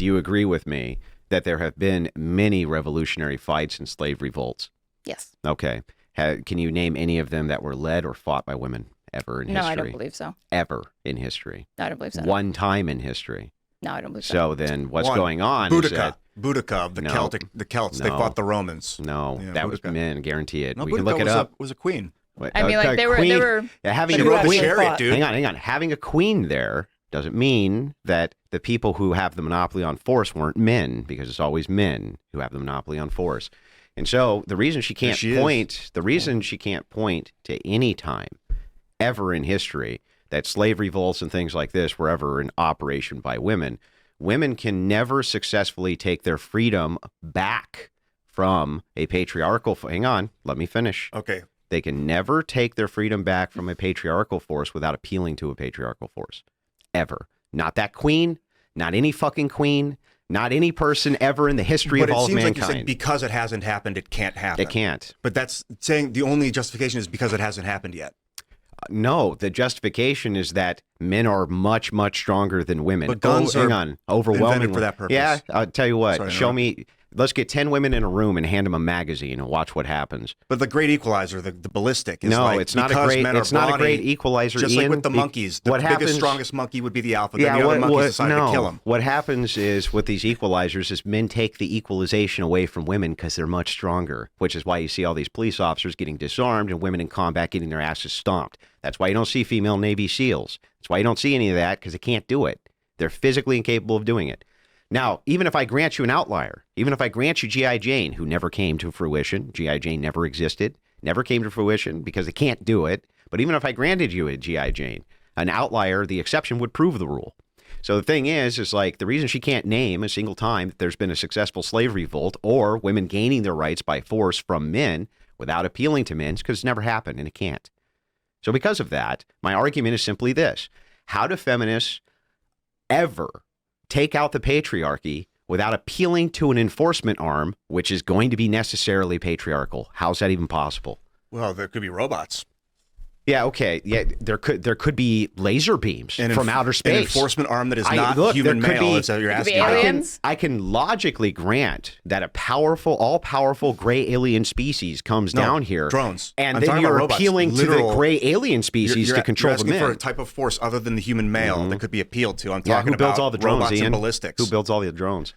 do you agree with me that there have been many revolutionary fights and slave revolts? Yes. Okay. Can you name any of them that were led or fought by women ever in history? No, I don't believe so. Ever in history? No, I don't believe so. One time in history? No, I don't believe so. So then what's going on is that... Boudica, the Celts, they fought the Romans. No, Yeah, that Boudica. was men, guarantee it. No, we Boudica can look it up. was a queen. I mean, like, they were having She a wrote the queen, chariot, dude. Hang on. Having a queen there doesn't mean that the people who have the monopoly on force weren't men, because it's always men who have the monopoly on force. And so the reason she can't she can't point to any time ever in history that slave revolts and things like this were ever in operation by women. Women can never successfully take their freedom back from a patriarchal... Hang on, let me finish. Okay. They can never take their freedom back from a patriarchal force without appealing to a patriarchal force. Ever. Not that queen, not any fucking queen, not any person ever in the history of all of mankind. But it seems like you said because it hasn't happened, it can't happen. It can't. But that's saying the only justification is because it hasn't happened yet. No, the justification is that men are much, much stronger than women. But guns are overwhelmingly for that purpose. Yeah, I'll tell you what. Sorry, Let's get 10 women in a room and hand them a magazine and watch what happens. But the great equalizer, the ballistic, is no, like, it's not a great equalizer. Just Ian, like with the monkeys, the biggest, strongest monkey would be the alpha. Then the other monkeys decide to kill him. What happens is with these equalizers is men take the equalization away from women because they're much stronger, which is why you see all these police officers getting disarmed and women in combat getting their asses stomped. That's why you don't see female Navy SEALs. That's why you don't see any of that, because they can't do it. They're physically incapable of doing it. Now, even if I grant you an outlier, even if I grant you G.I. Jane, who never came to fruition, G.I. Jane never existed, never came to fruition because they can't do it. But even if I granted you a G.I. Jane, an outlier, the exception would prove the rule. So the thing is like the reason she can't name a single time that there's been a successful slave revolt or women gaining their rights by force from men without appealing to men is because it's never happened and it can't. So because of that, my argument is simply this. How do feminists ever take out the patriarchy without appealing to an enforcement arm, which is going to be necessarily patriarchal? How's that even possible? Well, there could be robots. Yeah, okay. Yeah, there could be laser beams from outer space. An enforcement arm that is not human male. Is that you're asking? Aliens? I can logically grant that a powerful, all-powerful gray alien species comes down here. Drones. And then you're appealing to the gray alien species to control the men. You're asking for a type of force other than the human male that could be appealed to. I'm talking who builds about all the drones, robots Ian? and ballistics. Who builds all the drones?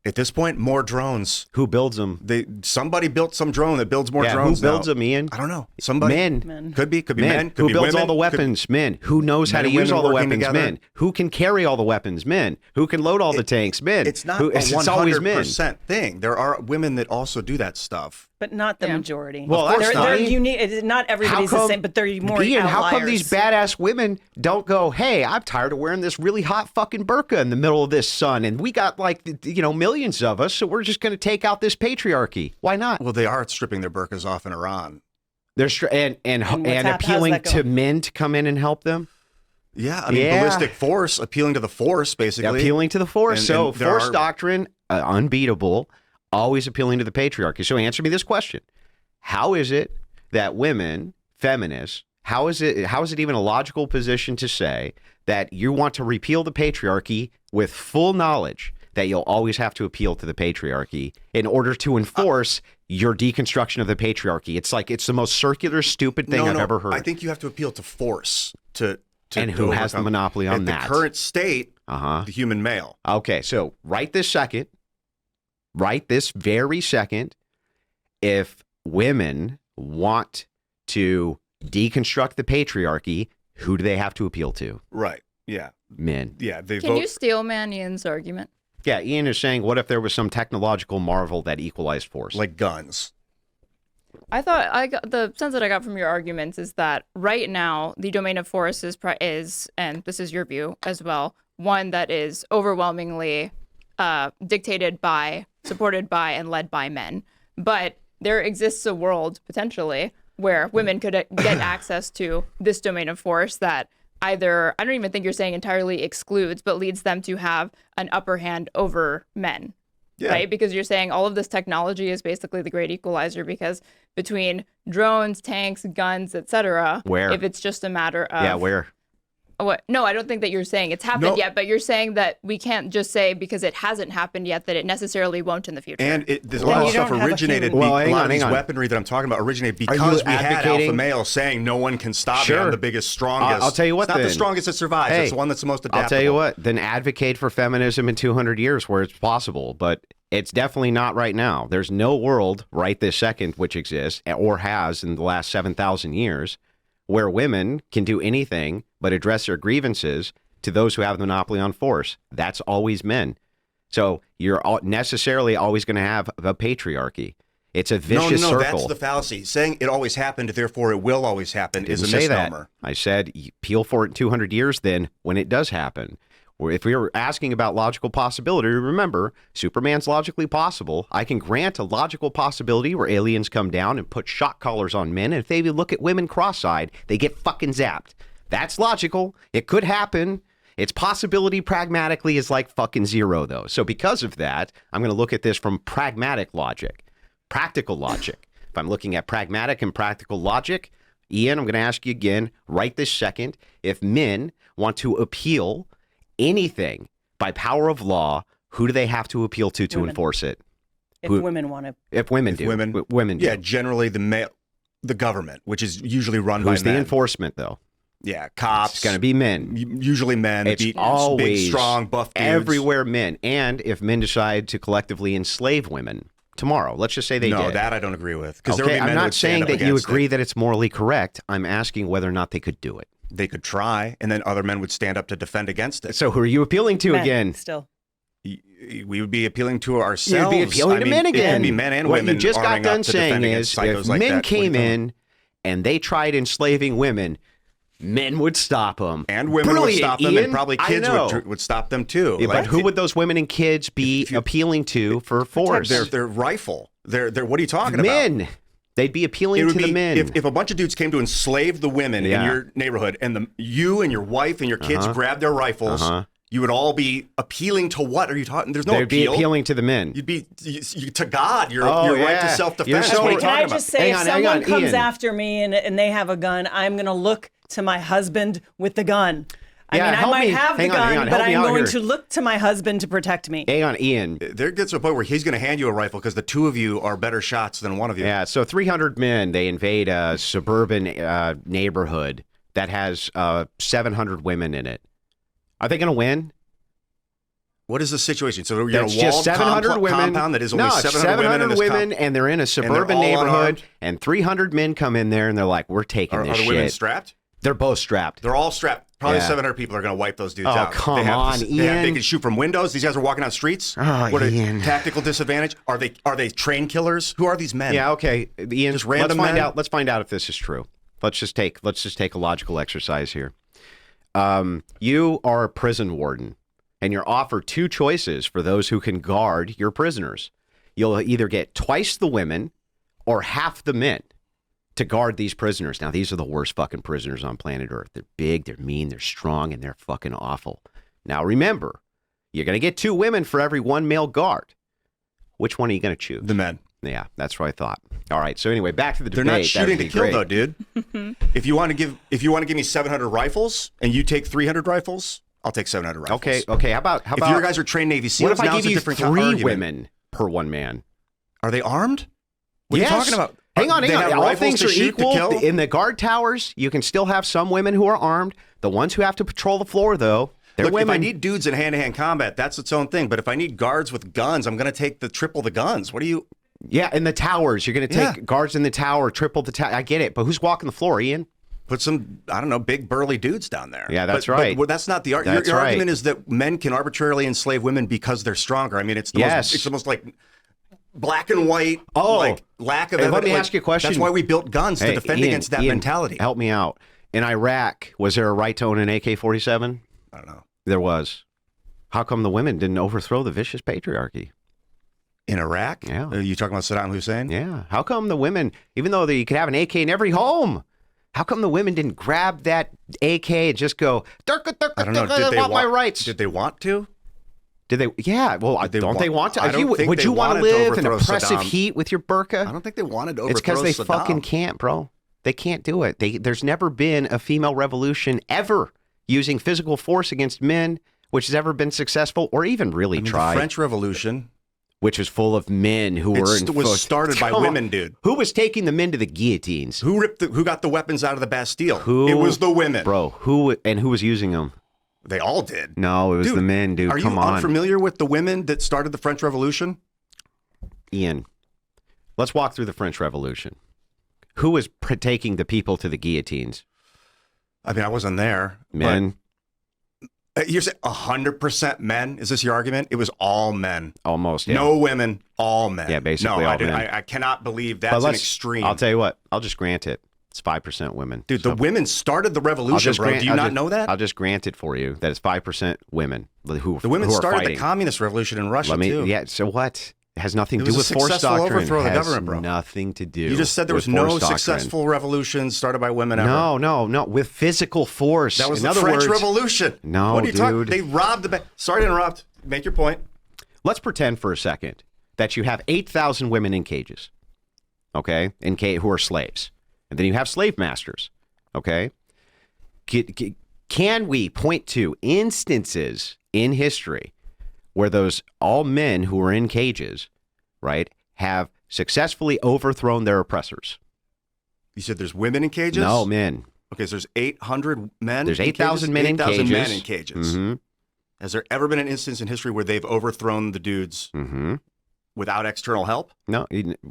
At this point, more drones. Who builds them? Somebody built some drone that builds more drones. Who builds them, Ian? I don't know. Somebody. Men. Could be men. Could who be builds women. all the weapons? Men. Who knows how to use all the weapons? Together. Men. Who can carry all the weapons? Men. Who can load all the tanks? Men. It's not it's always 100% men. Thing. There are women that also do that stuff. But not the majority. Well, they're unique. Not everybody's the same, but they're more Ian, outliers. how come these badass women don't go, hey, I'm tired of wearing this really hot fucking burqa in the middle of this sun, and we got millions of us, so we're just going to take out this patriarchy. Why not? Well, they are stripping their burqas off in Iran. They're and appealing to men to come in and help them. Yeah, I mean, ballistic force, appealing to the force, basically. Appealing to the force. And force doctrine, unbeatable, always appealing to the patriarchy. So answer me this question. How is it that women, feminists, how is it even a logical position to say that you want to repeal the patriarchy with full knowledge that you'll always have to appeal to the patriarchy in order to enforce your deconstruction of the patriarchy? It's the most circular, stupid thing I've ever heard. I think you have to appeal to force to and who has the monopoly on that? The current state, the human male. Okay, so right this very second, if women want to deconstruct the patriarchy, who do they have to appeal to? Right. Yeah. Men. Yeah. Can you steal Ian's argument? Yeah, Ian is saying, what if there was some technological marvel that equalized force? Like guns. I thought the sense that I got from your arguments is that right now the domain of force is, and this is your view as well, one that is overwhelmingly dictated by, supported by, and led by men. But there exists a world potentially where women could get access to this domain of force that either, I don't even think you're saying entirely excludes, but leads them to have an upper hand over men. Yeah. Right? Because you're saying all of this technology is basically the great equalizer, because between drones, tanks, guns, etc. Where? If it's just a matter of... Yeah, where? What? No, I don't think that you're saying it's happened yet, but you're saying that we can't just say because it hasn't happened yet that it necessarily won't in the future. And this all stuff originated, a lot of these weaponry that I'm talking about originated because we had alpha males saying no one can stop me, I'm the biggest, strongest. I'll tell you what, it's not the strongest that survives, it's the one that's the most adaptable. I'll tell you what, then advocate for feminism in 200 years where it's possible, but it's definitely not right now. There's no world right this second which exists or has in the last 7,000 years where women can do anything but address their grievances to those who have the monopoly on force. That's always men. So you're necessarily always going to have a patriarchy. It's a vicious circle. No, that's the fallacy. Saying it always happened, therefore it will always happen is a misnomer. I said peel for it in 200 years then when it does happen. Or if we were asking about logical possibility, remember, Superman's logically possible. I can grant a logical possibility where aliens come down and put shock collars on men, and if they look at women cross-eyed, they get fucking zapped. That's logical. It could happen. Its possibility pragmatically is like fucking zero, though. So because of that, I'm going to look at this from pragmatic logic, practical logic. If I'm looking at pragmatic and practical logic, Ian, I'm going to ask you again, right this second, if men want to appeal anything by power of law, who do they have to appeal to enforce it? If women want to. If women do. Women do. Yeah, generally the government, which is usually run by men. Who's the enforcement, though? Yeah, cops. It's going to be men. Usually men. It's always big, strong, buff dudes. Everywhere men. And if men decide to collectively enslave women tomorrow, let's just say they did. No, that I don't agree with. Okay, I'm not saying that you agree that it's morally correct. I'm asking whether or not they could do it. They could try, and then other men would stand up to defend against it. So who are you appealing to men, again? Still. We would be appealing to ourselves. You'd be appealing to men again. It would be men and women. What you just got done saying is if like men came in and they tried enslaving women, men would stop them. And women would stop them, Ian. and probably kids would stop them too. Yeah, but who would those women and kids be appealing to for force? Their rifle. They're what are you talking about? Men. They'd be appealing to the men. If a bunch of dudes came to enslave the women in your neighborhood, and you and your wife and your kids grabbed their rifles, you would all be appealing to what? Are you talking? There's no appeal. They'd be appealing to the men. You'd be to God. Your right to self-defense. Can I just say, if someone comes after me and they have a gun, I'm going to look to my husband with the gun. I might have the gun, but I'm going to look to my husband to protect me. Hang on, Ian. There gets to a point where he's going to hand you a rifle because the two of you are better shots than one of you. Yeah, so 300 men, they invade a suburban neighborhood that has 700 women in it. Are they going to win? What is the situation? So you're That's in a walled just 700 women. Compound that is only 700 women and they're in a suburban neighborhood, and 300 men come in there, and they're like, we're taking this shit. Are the women strapped? They're both strapped. They're all strapped. Probably 700 people are going to wipe those dudes out. Oh, come on, Ian. They can shoot from windows. These guys are walking on streets. Oh, what Ian. Tactical disadvantage? Are they train killers? Who are these men? Yeah, okay. Ian, just random men? Let's find out if this is true. Let's just take a logical exercise here. You are a prison warden, and you're offered two choices for those who can guard your prisoners. You'll either get twice the women or half the men to guard these prisoners. Now, these are the worst fucking prisoners on planet Earth. They're big, they're mean, they're strong, and they're fucking awful. Now, remember, you're going to get two women for every one male guard. Which one are you going to choose? The men. Yeah, that's what I thought. All right, so anyway, back to the debate. They're not shooting to kill, though, dude. If you want to give me 700 rifles and you take 300 rifles, I'll take 700 rifles. Okay. How about if your guys are trained Navy SEALs? What if I give you three women per one man? Are they armed? What are you talking about? Hang on. All things are equal. In the guard towers, you can still have some women who are armed. The ones who have to patrol the floor, though, they're women. If I need dudes in hand-to-hand combat, that's its own thing. But if I need guards with guns, I'm going to take triple the guns. What are you... Yeah, in the towers. You're going to take guards in the tower, triple the tower. I get it. But who's walking the floor, Ian? Put some, I don't know, big burly dudes down there. Yeah, that's right. But that's not the argument. Your argument is that men can arbitrarily enslave women because they're stronger. I mean, it's almost like... black and white, like lack of evidence. Let me ask you a question. That's why we built guns to defend against that mentality. Help me out. In Iraq, was there a right to own an AK-47? I don't know. There was. How come the women didn't overthrow the vicious patriarchy? In Iraq? Yeah. Are you talking about Saddam Hussein? Yeah. How come the women, even though you could have an AK in every home, how come the women didn't grab that AK and just go, I don't know. I want my rights? Did they want to? Did they? Yeah. Well, don't they want to? Would you want to live in oppressive heat with your burqa? I don't think they wanted to overthrow Saddam. It's because they fucking can't, bro. They can't do it. There's never been a female revolution ever using physical force against men, which has ever been successsul or even really tried. The French Revolution, which was full of men who was started by women, dude. Who was taking the men to the guillotines? Who got the weapons out of the Bastille? It was the women, bro. Who was using them? They all did. No, it was the men, dude. Are you unfamiliar with the women that started the French Revolution? Ian, let's walk through the French Revolution. Who was taking the people to the guillotines? I mean, I wasn't there. Men. You're saying 100% men? Is this your argument? It was all men. Almost, yeah. No women, all men. Yeah, basically all men. I cannot believe that's an extreme. I'll tell you what. I'll just grant it. It's 5% women. Dude, the women started the revolution, bro. Do you not know that? I'll just grant it for you that it's 5% women who The women who are started fighting. the communist revolution in Russia, too. Yeah, so what? It has nothing to do with It was a force successful doctrine. overthrow of the It has government, bro. nothing to do. You just said there was with no force doctrine. successful revolution started by women ever. No. With physical force. That was In the other French words, Revolution. No, what are you dude. talking? They robbed the. Sorry to interrupt. Make your point. Let's pretend for a second that you have 8,000 women in cages, okay, who are slaves, and then you have slave masters, okay. Can we point to instances in history where those all men who are in cages, right, have successfully overthrown their oppressors? You said there's women in cages? No, men. Okay, so there's 800 men. There's 8,000 men in cages. 8,000 men in cages. Mm-hmm. Has there ever been an instance in history where they've overthrown the dudes without external help? No.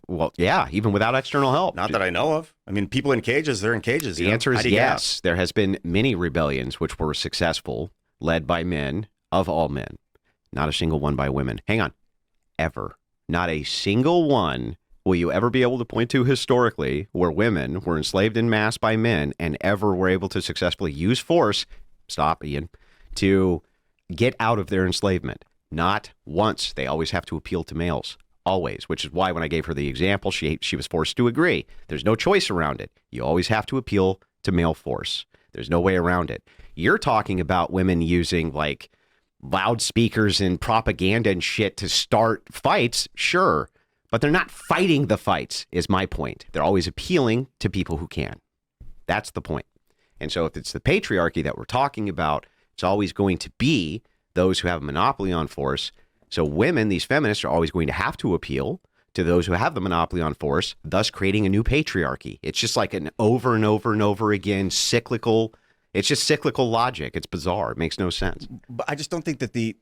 Well, yeah, even without external help. Not that I know of. I mean, people in cages, they're in cages. The answer is yes. There has been many rebellions which were successful, led by men, of all men. Not a single one by women. Hang on. Ever. Not a single one will you ever be able to point to historically where women were enslaved en masse by men and ever were able to successfully use force, stop, Ian, to get out of their enslavement. Not once. They always have to appeal to males. Always. Which is why when I gave her the example, she was forced to agree. There's no choice around it. You always have to appeal to male force. There's no way around it. You're talking about women using like loudspeakers and propaganda and shit to start fights, sure. But they're not fighting the fights, is my point. They're always appealing to people who can. That's the point. And so if it's the patriarchy that we're talking about, it's always going to be those who have a monopoly on force. So women, these feminists, are always going to have to appeal to those who have the monopoly on force, thus creating a new patriarchy. It's just like an over and over and over again cyclical. It's just cyclical logic. It's bizarre. It makes no sense. But I just don't think that the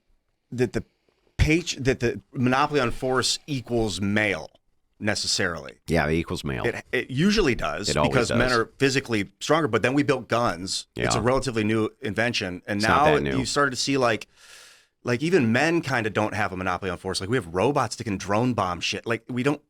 monopoly on force equals male necessarily. Yeah, it equals male. It usually does because men are physically stronger. But then we built guns. Yeah. It's a relatively new invention, and now you started to see like even men kind of don't have a monopoly on force. Like we have robots that can drone bomb shit. Like we don't.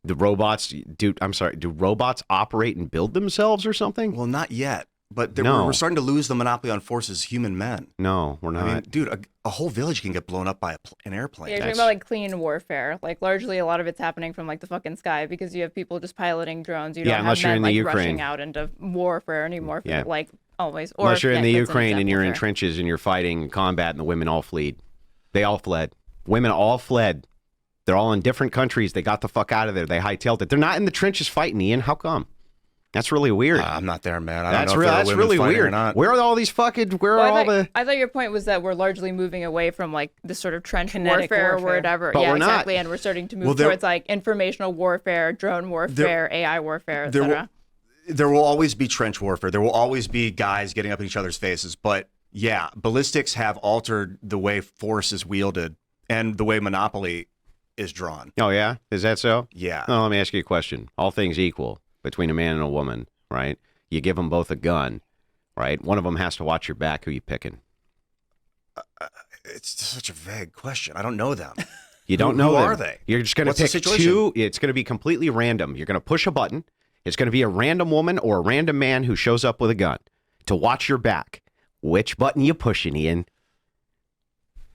The robots, dude. I'm sorry. Do robots operate and build themselves or something? Well, not yet. But we're starting to lose the monopoly on force as human men. No, we're not. I mean, dude, a whole village can get blown up by an airplane. Yeah, you're talking about like clean warfare. Like largely, a lot of it's happening from like the fucking sky because you have people just piloting drones. You don't have men like rushing out into warfare anymore. Yeah. Like always. Or unless you're in the Ukraine and you're in trenches and you're fighting combat, and the women all fled. They all fled. Women all fled. They're all in different countries. They got the fuck out of there. They hightailed it. They're not in the trenches fighting, Ian. How come? That's really weird. I'm not there, man. I that's don't know if that's really weird. Or not. Where are all these fucking? I thought your point was that we're largely moving away from like this sort of trench warfare or whatever. But yeah, we're exactly. Not. And we're starting to move towards like informational warfare, drone warfare, AI warfare, etc. There will always be trench warfare. There will always be guys getting up in each other's faces. But yeah, ballistics have altered the way force is wielded and the way monopoly is drawn. Oh yeah, is that so? Yeah. No, let me ask you a question. All things equal. Between a man and a woman, right? You give them both a gun, right? One of them has to watch your back. Who you picking? It's such a vague question. I don't know them. You don't know them. Who are they? You're just going to pick two. It's going to be completely random. You're going to push a button. It's going to be a random woman or a random man who shows up with a gun to watch your back. Which button you pushing, Ian?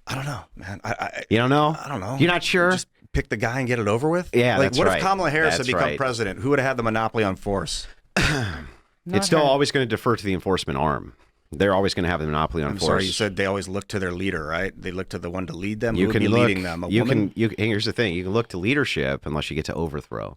I don't know, man. You don't know? I don't know. You're not sure? Just pick the guy and get it over with? Yeah, like, that's what right. if Kamala Harris that's had become right. president? Who would have had the monopoly on force? It's still always going to defer to the enforcement arm. They're always going to have the monopoly on force. I'm sorry, you said they always look to their leader, right? They look to the one to lead them. You Who can would be look, leading them? Here's the thing. You can look to leadership unless you get to overthrow.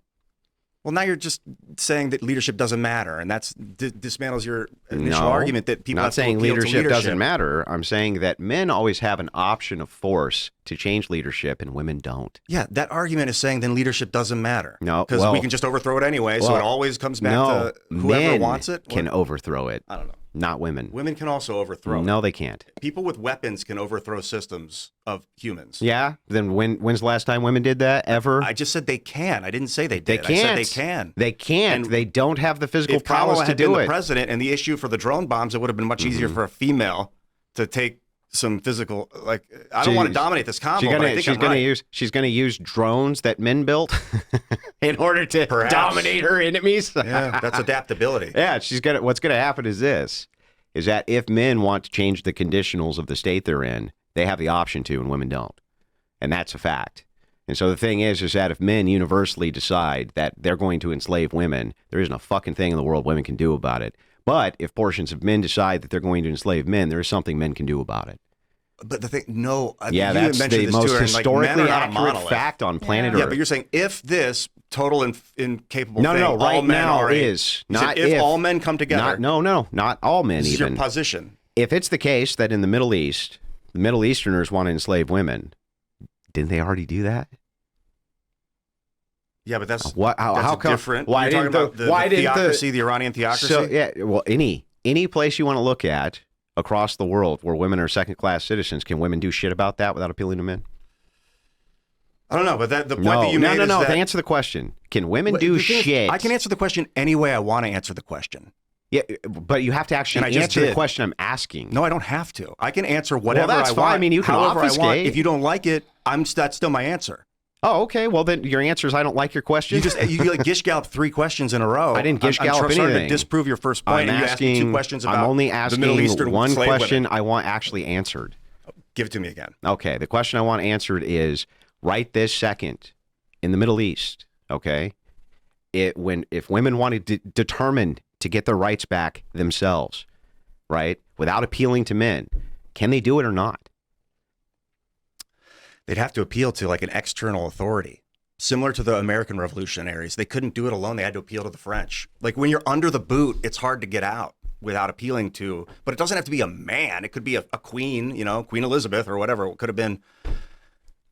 Well, now you're just saying that leadership doesn't matter, and that's dismantles your initial argument that people not saying leadership doesn't matter. I'm saying that men always have an option of force to change leadership, and women don't. Yeah, that argument is saying then leadership doesn't matter. No, because we can just overthrow it anyway, so it always comes back to whoever wants it. Can overthrow it. I don't know. Not women. Women can also overthrow. No, they can't. People with weapons can overthrow systems of humans. Yeah. Then when's the last time women did that? Ever? I just said they can. I didn't say they did. They can't. I said they can. They can't. And they don't have the physical prowess to do it. If Kamala had been the president and the issue for the drone bombs, it would have been much easier for a female to take some physical. Like, I don't want to dominate this combo, but I think she's going to use drones that men built in order to dominate her enemies. Yeah, that's adaptability. Yeah, what's going to happen is this. Is that if men want to change the conditionals of the state they're in, they have the option to, and women don't. And that's a fact. And so the thing is that if men universally decide that they're going to enslave women, there isn't a fucking thing in the world women can do about it. But if portions of men decide that they're going to enslave men, there is something men can do about it. But the thing, that's the most historically accurate fact on planet Earth. Yeah, but you're saying if this total incapable thing, all right men now are is not if all men come together. Not all men. This even is your position. If it's the case that in the Middle East, the Middle Easterners want to enslave women, didn't they already do that? Yeah, but that's how come different. Why you're didn't talking about the theocracy, the Iranian theocracy? So any place you want to look at across the world where women are second-class citizens, can women do shit about that without appealing to men? I don't know, but the point that you made is that... To answer the question, can women do shit? I can answer the question any way I want to answer the question. Yeah, but you have to actually answer the question I'm asking. No, I don't have to. I can answer whatever that's I fine. want. I mean, you can obfuscate. I want. If you don't like it, that's still my answer. Oh, okay. Well, then your answer is I don't like your question. You like gish gallop 3 questions in a row. I didn't gish gallop anything. I'm trying to disprove your first point. I'm asking 2 questions about I'm only asking the Middle Eastern one question women. I want actually answered. Give it to me again. Okay. The question I want answered is right this second in the Middle East. Okay. If women wanted to determine to get their rights back themselves, right, without appealing to men, can they do it or not? They'd have to appeal to like an external authority, similar to the American revolutionaries. They couldn't do it alone. They had to appeal to the French. Like when you're under the boot, it's hard to get out without appealing to, but it doesn't have to be a man. It could be a queen, Queen Elizabeth or whatever. It could have been.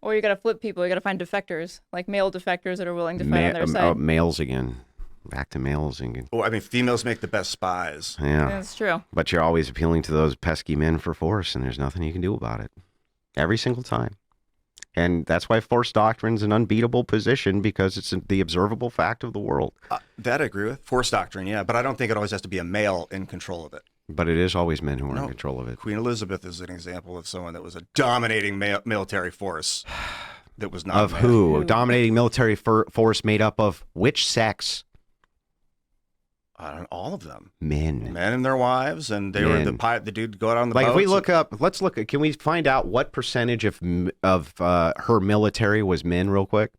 Or you got to flip people. You got to find defectors, like male defectors that are willing to fight on their side. Males again. Back to males again. Oh, I mean, females make the best spies. Yeah. That's true. But you're always appealing to those pesky men for force, and there's nothing you can do about it. Every single time. And that's why force doctrine is an unbeatable position, because it's the observable fact of the world. That I agree with. Force doctrine, yeah. But I don't think it always has to be a male in control of it. But it is always men who are in control of it. Queen Elizabeth is an example of someone that was a dominating military force that was not of who? A dominating military force made up of which sex? All of them. Men and their wives, and they were the dude go out on the boats. If we let's look at, can we find out what percentage of her military was men real quick?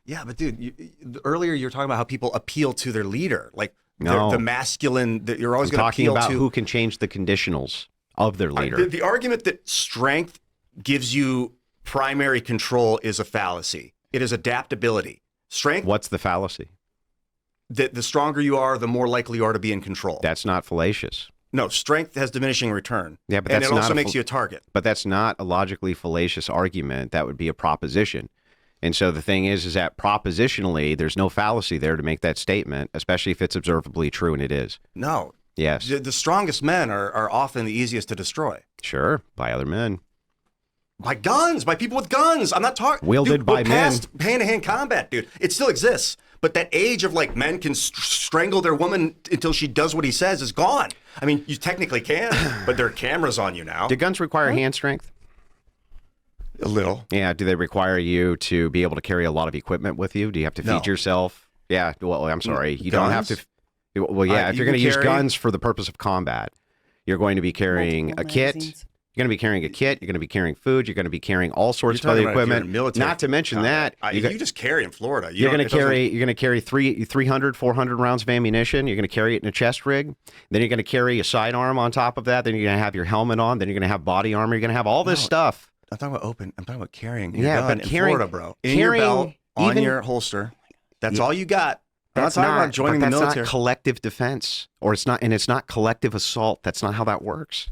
Yeah, but dude, earlier you were talking about how people appeal to their leader, like the masculine, that you're always going to appeal to. Talking about who can change the conditionals of their leader. The argument that strength gives you primary control is a fallacy. It is adaptability. Strength. What's the fallacy? That the stronger you are, the more likely you are to be in control. That's not fallacious. No, strength has diminishing return. Yeah, but it also makes you a target. But that's not a logically fallacious argument. That would be a proposition. And so the thing is that propositionally, there's no fallacy there to make that statement, especially if it's observably true, and it is. No. Yes. The strongest men are often the easiest to destroy. Sure, by other men. By guns, by people with guns. I'm not talking... Wielded by men. Past hand-to-hand combat, dude. It still exists. But that age of like men can strangle their woman until she does what he says is gone. I mean, you technically can, but there are cameras on you now. Do guns require hand strength? A little. Yeah. Do they require you to be able to carry a lot of equipment with you? Do you have to feed yourself? Yeah. Well, I'm sorry. You don't have to. Well, yeah. If you're going to use guns for the purpose of combat, you're going to be carrying a kit. You're going to be carrying a kit. You're going to be carrying food. You're going to be carrying all sorts of other equipment. Not to mention that you just carry in Florida. You're going to carry 300, 400 rounds of ammunition. You're going to carry it in a chest rig. Then you're going to carry a sidearm on top of that. Then you're going to have your helmet on. Then you're going to have body armor. You're going to have all this stuff. I'm talking about I'm talking about carrying your gun in Florida, bro. In your belt, on your holster. That's all you got. not talking about joining the military. That's not collective defense, or it's not collective assault. That's not how that works.